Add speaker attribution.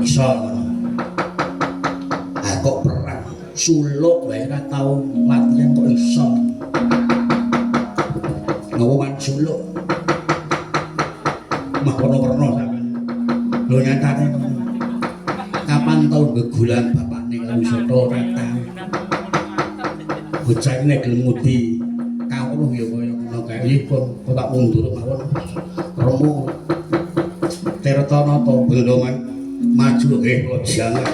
Speaker 1: Iso ngono. Ah kok perang suluk wae ora tau latihan kok iso. Ngawan suluk. Mah warna-warna sampean. Lho nyatane kapan tau gegulan bapakne karo soto ora tau. Bocah nek gelem ngudi kawruh ya kaya ngono kae pun tak mundur mawon. Romo Tirtanata Bendongan maju kula jangan.